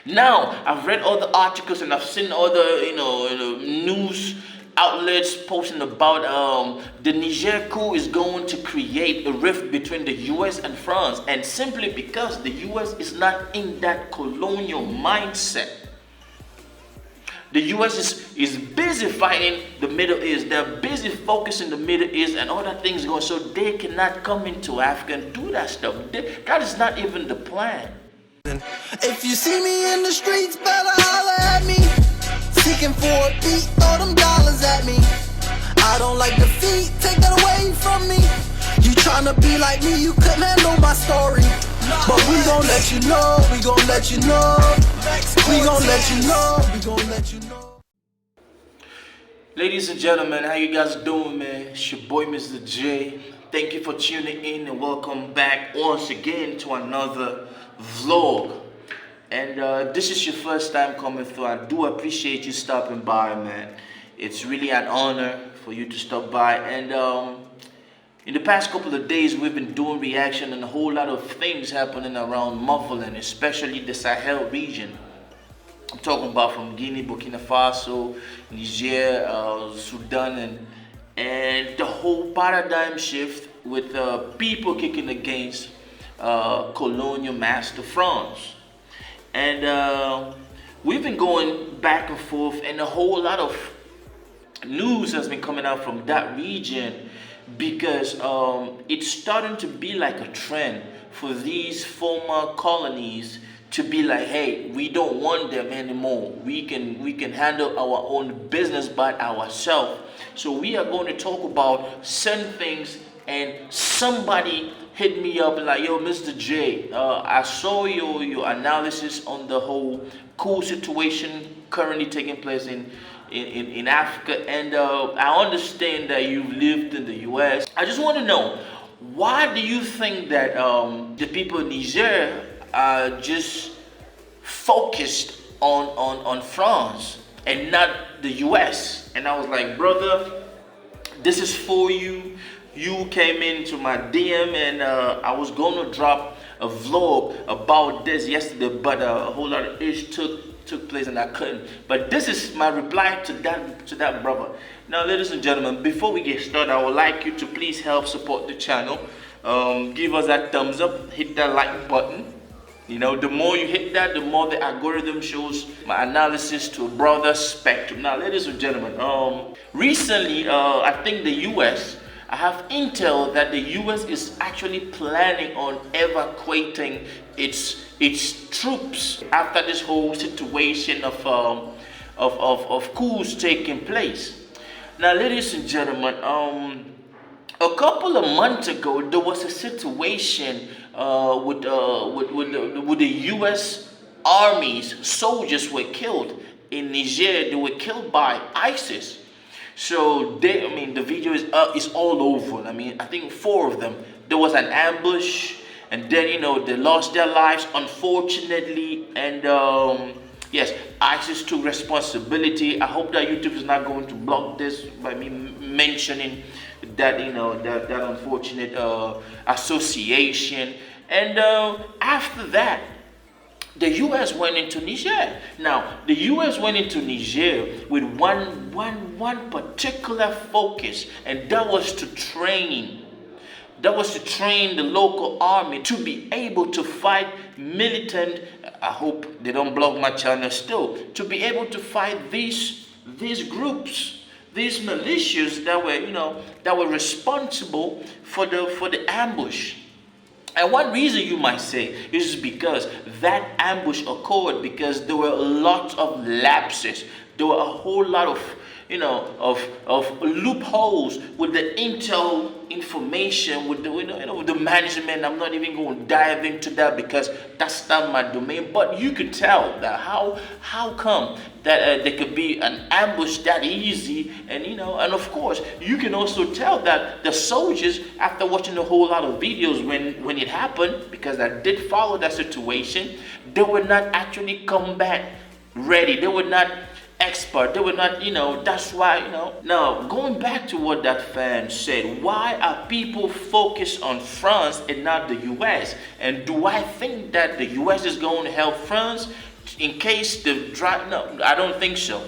Now, I've read other articles and I've seen other, news outlets posting about the Niger coup is going to create a rift between the U.S. and France, and simply because the U.S. is not in that colonial mindset. The U.S. is busy fighting the Middle East. They're busy focusing the Middle East and all that things going, so they cannot come into Africa and do that stuff. That is not even the plan. If you see me in the streets, better holler at me. Seeking for a beat, throw them dollars at me. I don't like defeat, take that away from me. You tryna be like me, you couldn't handle my story. But we gon' let you know, we gon' let you know. We gon' let you know, we gon' let you know. Ladies and gentlemen, how you guys doing, man? It's your boy, Mr. J. Thank you for tuning in and welcome back once again to another vlog. And this is your first time coming through. I do appreciate you stopping by, man. It's really an honor for you to stop by. And in the past couple of days, we've been doing reaction and a whole lot of things happening around Marvel, and especially the Sahel region. I'm talking about from Guinea, Burkina Faso, Niger, Sudan, and the whole paradigm shift with people kicking against colonial master France. And we've been going back and forth, and a whole lot of news has been coming out from that region, because it's starting to be like a trend for these former colonies to be like, hey, we don't want them anymore. We can handle our own business by ourselves. So we are going to talk about certain things, and somebody hit me up like, yo, Mr. J, I saw your analysis on the whole Coup situation currently taking place in Africa, and I understand that you've lived in the US. I just want to know, why do you think that the people in Niger are just focused on France and not the US? And I was like, brother, this is for you. You came into my DM, and I was going to drop a vlog about this yesterday, but a whole lot of issues took place and I couldn't. But this is my reply to that brother. Now, ladies and gentlemen, before we get started, I would like you to please help support the channel. Give us that thumbs up, hit that like button. You know, the more you hit that, the more the algorithm shows my analysis to a broader spectrum. Now, ladies and gentlemen, recently, I think the US, I have intel that the US is actually planning on evacuating its troops after this whole situation of coups taking place. Now, ladies and gentlemen, a couple of months ago, there was a situation with the US Army's soldiers were killed in Niger. They were killed by ISIS. So the video is all over. I mean, I think 4 of them. There was an ambush, and then they lost their lives, unfortunately. And yes, ISIS took responsibility. I hope that YouTube is not going to block this by me mentioning that that unfortunate association. And after that, the U.S. went into Niger. Now, the U.S. went into Niger with one particular focus, and that was to train. That was to train the local army to be able to fight militant. I hope they don't block my channel still. To be able to fight these groups, these militias that were responsible for the ambush. And one reason you might say is because that ambush occurred because there were a lot of lapses. There were a whole lot of loopholes with the intel information, with the management. I'm not even going to dive into that because that's not my domain. But you could tell that how come that there could be an ambush that easy, and and of course you can also tell that the soldiers, after watching a whole lot of videos when it happened, because I did follow that situation, they were not actually combat ready. They were not expert. They were not, that's why, Now, going back to what that fan said, why are people focused on France and not the US? And do I think that the US is going to help France in case the drive. No, I don't think so.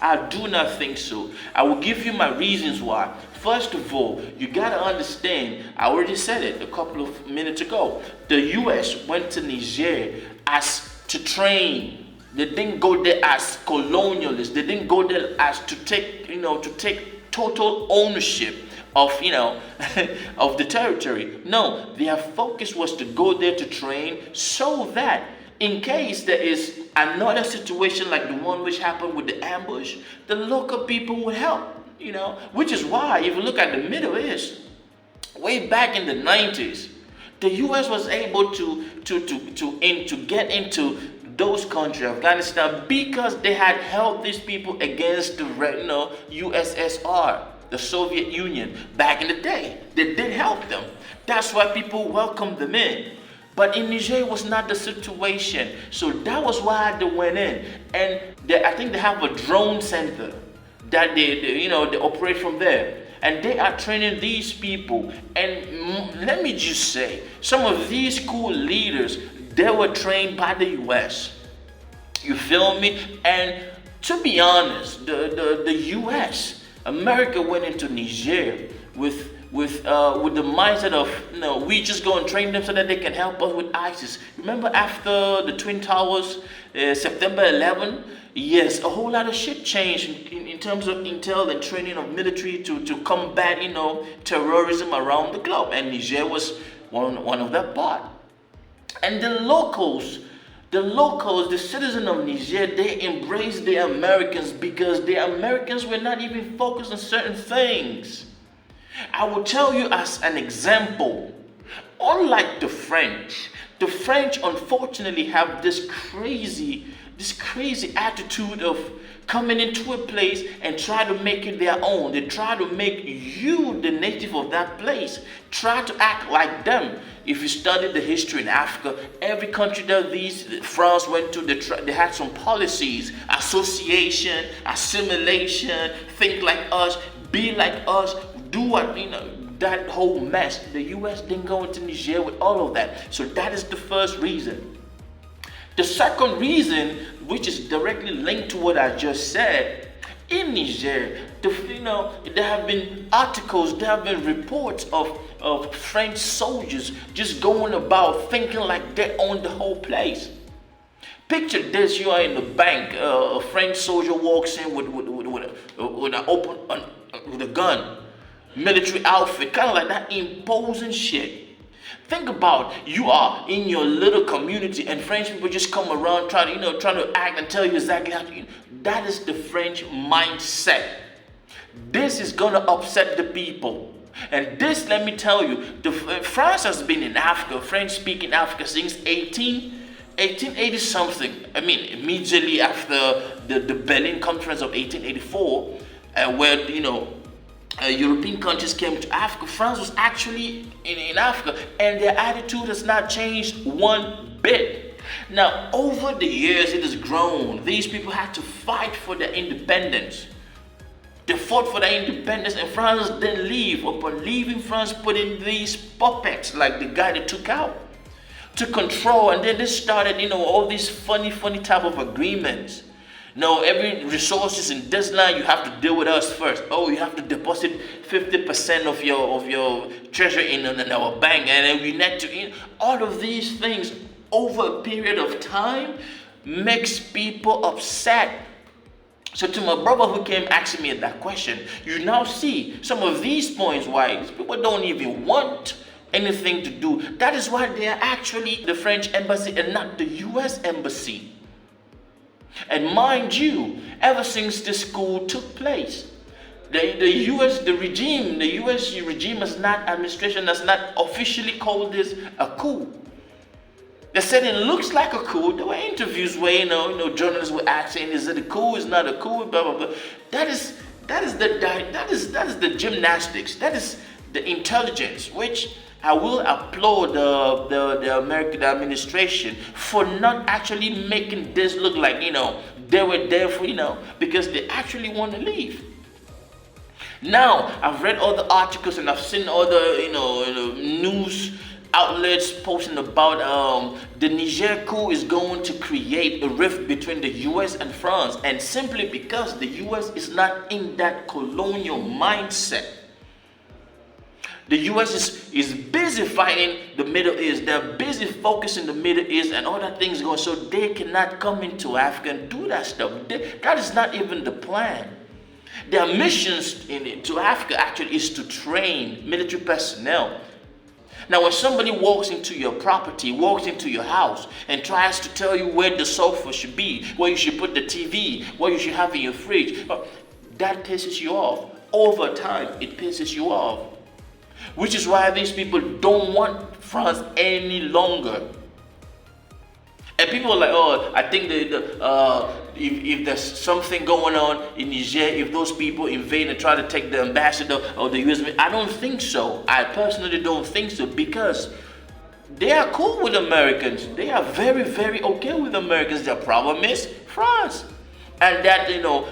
I do not think so. I will give you my reasons why. First of all, you gotta understand, I already said it a couple of minutes ago. The US went to Niger as to train. They didn't go there as colonialists. They didn't go there as to take total ownership of of the territory. No, their focus was to go there to train so that in case there is another situation like the one which happened with the ambush, the local people would help, which is why if you look at the Middle East, way back in the 90s, the US was able to get into those countries, Afghanistan, because they had helped these people against the USSR, the Soviet Union. Back in the day, they did help them. That's why people welcomed them in. But in Niger, it was not the situation. So that was why they went in. And I think they have a drone center that they operate from there. And they are training these people. And let me just say, some of these cool leaders, they were trained by the US. You feel me? And to be honest, the US, America went into Niger with the mindset of, we just go and train them so that they can help us with ISIS. Remember after the Twin Towers, September 11? Yes, a whole lot of shit changed in terms of intel and training of military to combat, terrorism around the globe. And Niger was one of that part. And the locals, the citizens of Niger, they embraced the Americans because the Americans were not even focused on certain things. I will tell you as an example, unlike the French unfortunately have this crazy attitude of coming into a place and try to make it their own. They try to make you, the native of that place, try to act like them. If you study the history in Africa, every country that France went to, they had some policies, association, assimilation, think like us, be like us, do what, that whole mess. The US didn't go into Niger with all of that. So that is the first reason. The second reason, which is directly linked to what I just said, in Niger, there have been articles, there have been reports of French soldiers just going about thinking like they own the whole place. Picture this: you are in the bank, a French soldier walks in with a gun, military outfit, kind of like that imposing shit. Think about, you are in your little community and French people just come around trying to act and tell you exactly how to. That is the French mindset. This is gonna upset the people. And this, let me tell you, France has been in Africa, French-speaking Africa, since 1880 something. I mean, immediately after the Berlin Conference of 1884, where European countries came to Africa, France was actually in Africa, and their attitude has not changed one bit. Now, over the years, it has grown. These people had to fight for their independence. They fought for their independence, and France didn't leave. Upon leaving, France put in these puppets, like the guy they took out, to control. And then they started, all these funny type of agreements. No, every resources in this land, you have to deal with us first. Oh, you have to deposit 50% of your treasure in our bank, and then we need to. All of these things over a period of time makes people upset. So to my brother who came asking me that question, you now see some of these points why people don't even want anything to do. That is why they are actually the French embassy and not the US embassy. And mind you, ever since this coup took place, the US regime administration has not officially called this a coup. They said it looks like a coup. There were interviews where journalists were asking, is it a coup? Is not a coup? Blah blah blah. That is the gymnastics. That is the intelligence, which I will applaud the American administration for not actually making this look like, they were there for, because they actually want to leave. Now, I've read other articles and I've seen other, news outlets posting about the Niger coup is going to create a rift between the US and France, and simply because the US is not in that colonial mindset. The US is busy fighting the Middle East. They're busy focusing the Middle East and other things going, so they cannot come into Africa and do that stuff. That is not even the plan. Their missions to Africa actually is to train military personnel. Now, when somebody walks into your property, walks into your house, and tries to tell you where the sofa should be, where you should put the TV, what you should have in your fridge, that pisses you off. Over time, it pisses you off. Which is why these people don't want France any longer. And people are like, oh, I think if there's something going on in Niger, if those people invade and try to take the ambassador or the US, I don't think so. I personally don't think so, because they are cool with Americans. They are very, very okay with Americans. Their problem is France. And that,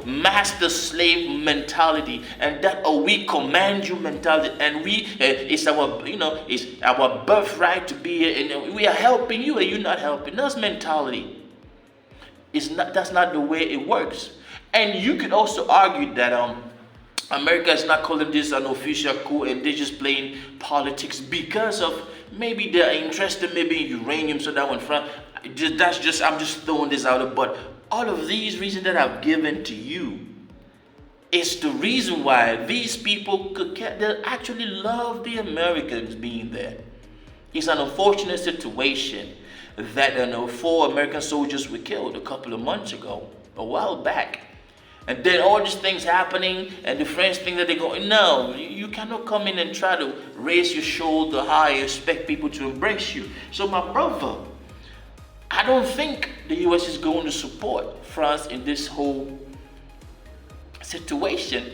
master-slave mentality, and that we command you mentality, and it's our birthright to be here, and we are helping you, and you're not helping us mentality. That's not the way it works. And you could also argue that America is not calling this an official coup, and they're just playing politics because of maybe they're interested maybe in uranium, so that when France, I'm just throwing this out, but all of these reasons that I've given to you is the reason why these people they actually love the Americans being there. It's an unfortunate situation that 4 American soldiers were killed a couple of months ago, a while back. And then all these things happening, and the French think that they go, no, you cannot come in and try to raise your shoulder high and expect people to embrace you. So my brother, I don't think the US is going to support France in this whole situation.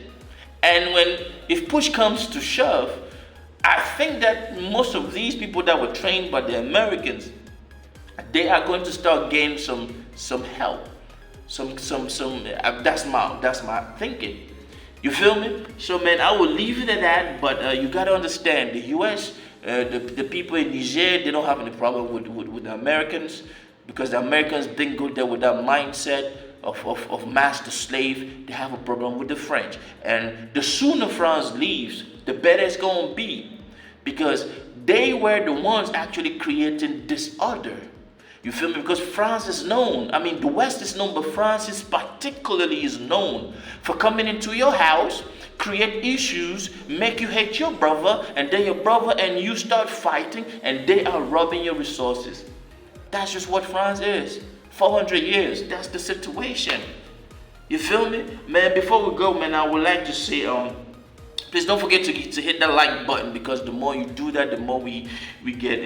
And if push comes to shove, I think that most of these people that were trained by the Americans, they are going to start getting some help. That's my thinking. You feel me? So man, I will leave it at that, but you gotta understand the US, the people in Niger, they don't have any problem with the Americans, because the Americans didn't go there with that mindset of master slave. They have a problem with the French. And the sooner France leaves, the better it's going to be, because they were the ones actually creating disorder. You feel me? Because France is known. I mean, the West is known, but France is particularly known for coming into your house, create issues, make you hate your brother, and then your brother and you start fighting, and they are robbing your resources. That's just what France is. 400 years, that's the situation. You feel me? Man, before we go, man, I would like to say, please don't forget to hit that like button, because the more you do that, the more we get,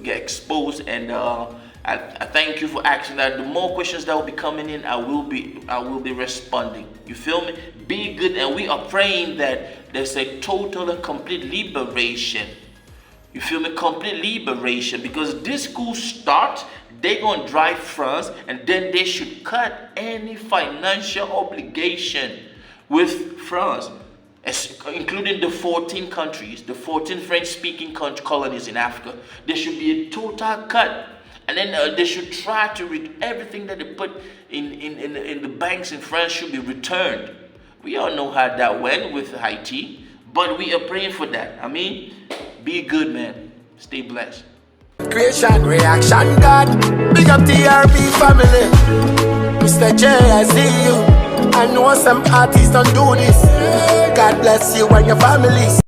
get exposed. And I thank you for asking that. The more questions that will be coming in, I will be responding. You feel me? Be good, and we are praying that there's a total and complete liberation. You feel me? Complete liberation, because this coup starts, they're going to drive France, and then they should cut any financial obligation with France, including the 14 countries, the 14 French-speaking colonies in Africa. There should be a total cut, and then they should try to read everything that they put in the banks in France should be returned. We all know how that went with Haiti, but we are praying for that. I mean, be good, man. Stay blessed. Creation, reaction, God. Big up TRB family. Misterjaay, I see you. I know some artists don't do this. God bless you and your family.